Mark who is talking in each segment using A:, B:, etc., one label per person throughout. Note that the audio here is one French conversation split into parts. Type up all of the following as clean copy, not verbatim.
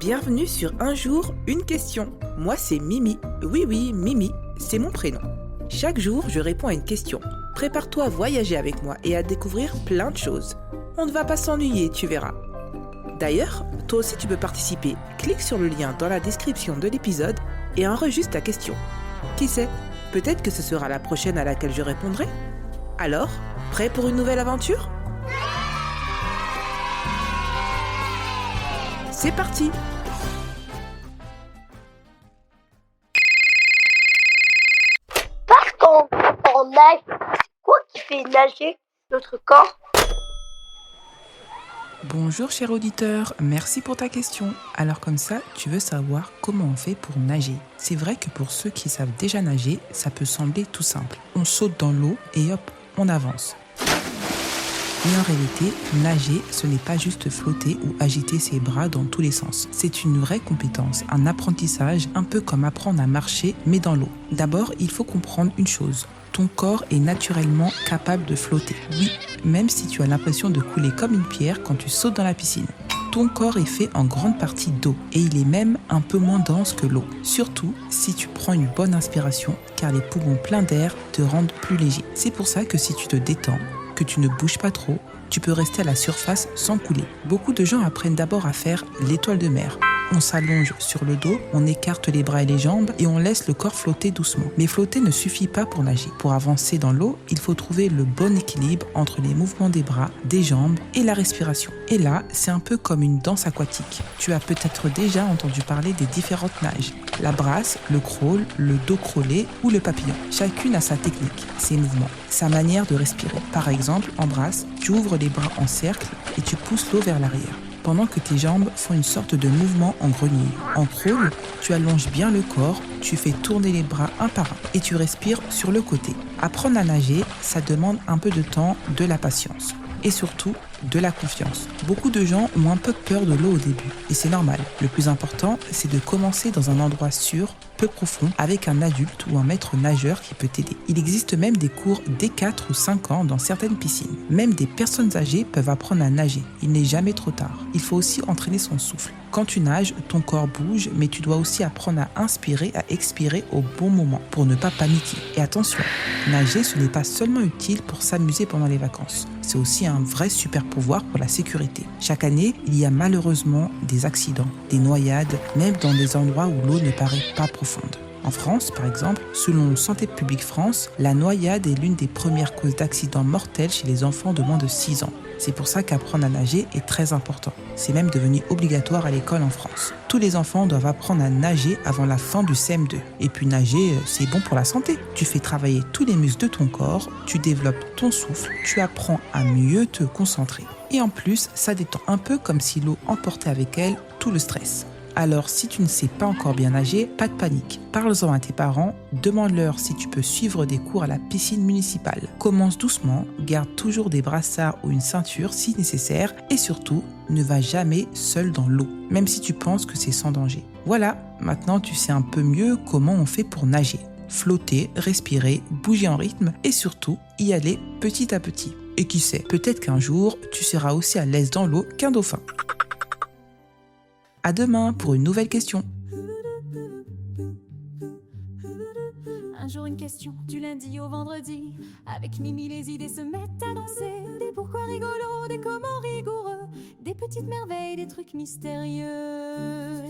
A: Bienvenue sur Un jour, une question. Moi, c'est Mimi. Oui, Mimi, c'est mon prénom. Chaque jour, je réponds à une question. Prépare-toi à voyager avec moi et à découvrir plein de choses. On ne va pas s'ennuyer, tu verras. D'ailleurs, toi aussi tu peux participer. Clique sur le lien dans la description de l'épisode et enregistre ta question. Qui sait, peut-être que ce sera la prochaine à laquelle je répondrai. Alors, prêt pour une nouvelle aventure ? C'est parti !
B: Parce qu'on nage, c'est quoi qui fait nager notre corps?
A: Bonjour cher auditeur, merci pour ta question. Alors comme ça, tu veux savoir comment on fait pour nager. C'est vrai que pour ceux qui savent déjà nager, ça peut sembler tout simple. On saute dans l'eau et hop, on avance. Mais en réalité, nager, ce n'est pas juste flotter ou agiter ses bras dans tous les sens. C'est une vraie compétence, un apprentissage, un peu comme apprendre à marcher, mais dans l'eau. D'abord, il faut comprendre une chose. Ton corps est naturellement capable de flotter. Oui, même si tu as l'impression de couler comme une pierre quand tu sautes dans la piscine. Ton corps est fait en grande partie d'eau et il est même un peu moins dense que l'eau. Surtout si tu prends une bonne inspiration car les poumons pleins d'air te rendent plus léger. C'est pour ça que si tu te détends, que tu ne bouges pas trop, tu peux rester à la surface sans couler. Beaucoup de gens apprennent d'abord à faire l'étoile de mer. On s'allonge sur le dos, on écarte les bras et les jambes et on laisse le corps flotter doucement. Mais flotter ne suffit pas pour nager. Pour avancer dans l'eau, il faut trouver le bon équilibre entre les mouvements des bras, des jambes et la respiration. Et là, c'est un peu comme une danse aquatique. Tu as peut-être déjà entendu parler des différentes nages. La brasse, le crawl, le dos crawlé ou le papillon. Chacune a sa technique, ses mouvements, sa manière de respirer. Par exemple, en brasse, tu ouvres les bras en cercle et tu pousses l'eau vers l'arrière, pendant que tes jambes font une sorte de mouvement en grenouille. En crawl, tu allonges bien le corps, tu fais tourner les bras un par un et tu respires sur le côté. Apprendre à nager, ça demande un peu de temps, de la patience et surtout de la confiance. Beaucoup de gens ont un peu peur de l'eau au début et c'est normal. Le plus important, c'est de commencer dans un endroit sûr, peu profond, avec un adulte ou un maître nageur qui peut t'aider. Il existe même des cours dès 4 ou 5 ans dans certaines piscines. Même des personnes âgées peuvent apprendre à nager. Il n'est jamais trop tard. Il faut aussi entraîner son souffle. Quand tu nages, ton corps bouge, mais tu dois aussi apprendre à inspirer, à expirer au bon moment pour ne pas paniquer. Et attention, nager, ce n'est pas seulement utile pour s'amuser pendant les vacances. C'est aussi un vrai super pouvoir pour la sécurité. Chaque année, il y a malheureusement des accidents, des noyades, même dans des endroits où l'eau ne paraît pas profonde. En France, par exemple, selon Santé publique France, la noyade est l'une des premières causes d'accidents mortels chez les enfants de moins de 6 ans. C'est pour ça qu'apprendre à nager est très important. C'est même devenu obligatoire à l'école en France. Tous les enfants doivent apprendre à nager avant la fin du CM2. Et puis nager, c'est bon pour la santé. Tu fais travailler tous les muscles de ton corps, tu développes ton souffle, tu apprends à mieux te concentrer. Et en plus, ça détend un peu comme si l'eau emportait avec elle tout le stress. Alors, si tu ne sais pas encore bien nager, pas de panique. Parle-en à tes parents, demande-leur si tu peux suivre des cours à la piscine municipale. Commence doucement, garde toujours des brassards ou une ceinture si nécessaire et surtout, ne va jamais seul dans l'eau, même si tu penses que c'est sans danger. Voilà, maintenant tu sais un peu mieux comment on fait pour nager. Flotter, respirer, bouger en rythme et surtout, y aller petit à petit. Et qui sait, peut-être qu'un jour, tu seras aussi à l'aise dans l'eau qu'un dauphin. À demain pour une nouvelle question.
C: Un jour une question, du lundi au vendredi. Avec Mimi, les idées se mettent à danser. Des pourquoi rigolos, des comment rigoureux. Des petites merveilles, des trucs mystérieux.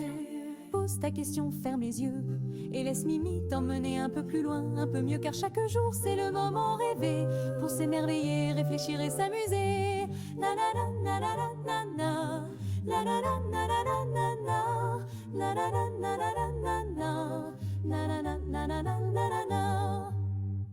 C: Pose ta question, ferme les yeux. Et laisse Mimi t'emmener un peu plus loin, un peu mieux, car chaque jour c'est le moment rêvé. Pour s'émerveiller, réfléchir et s'amuser. Na na na na na na na. La la la la la la la.